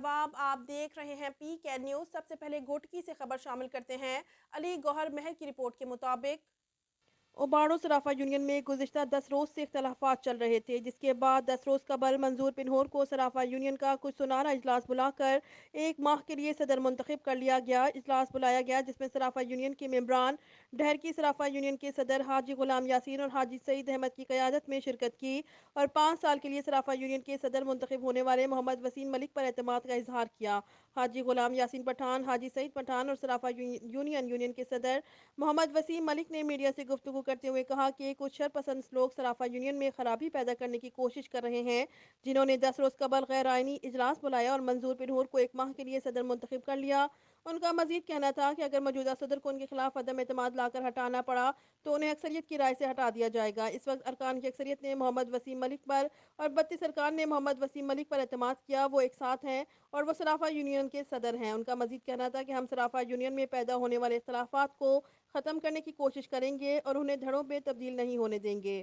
نواب، آپ دیکھ رہے ہیں پی کے نیوز۔ سب سے پہلے گوٹکی سے خبر شامل کرتے ہیں۔ علی گوہر مہر کی رپورٹ کے مطابق اوباڑو صرافہ یونین میں گزشتہ 10 روز سے اختلافات چل رہے تھے، جس کے بعد 10 روز قبل منظور پنہور کو صرافہ یونین کا کچھ سنارا اجلاس بلا کر 1 ماہ کے لیے صدر منتخب کر لیا گیا۔ اجلاس بلایا گیا جس میں صرافہ یونین کے ممبران ڈھر کی صرافہ یونین کے صدر حاجی غلام یاسین اور حاجی سعید احمد کی قیادت میں شرکت کی اور 5 سال کے لیے صرافہ یونین کے صدر منتخب ہونے والے محمد وسیم ملک پر اعتماد کا اظہار کیا۔ حاجی غلام یاسین پٹھان، حاجی سعید پٹھان اور صرافہ یونین کے صدر محمد وسیم ملک نے میڈیا سے گفتگو کرتے ہوئے کہا کہ کچھ شرپسند لوگ صرافہ یونین میں خرابی پیدا کرنے کی کوشش کر رہے ہیں، جنہوں نے 10 روز قبل غیر آئینی اجلاس بلایا اور منظور پنہور کو 1 ماہ کے لیے صدر منتخب کر لیا۔ ان کا مزید کہنا تھا کہ اگر موجودہ صدر کو ان کے خلاف عدم اعتماد لا کر ہٹانا پڑا تو انہیں اکثریت کی رائے سے ہٹا دیا جائے گا۔ اس وقت ارکان کی اکثریت نے محمد وسیم ملک پر اور 32 ارکان نے محمد وسیم ملک پر اعتماد کیا۔ وہ ایک ساتھ ہیں اور وہ صرافہ یونین کے صدر ہیں۔ ان کا مزید کہنا تھا کہ ہم صرافہ یونین میں پیدا ہونے والے اختلافات کو ختم کرنے کی کوشش کریں گے اور انہیں دھڑوں پہ تبدیل نہیں ہونے دیں گے۔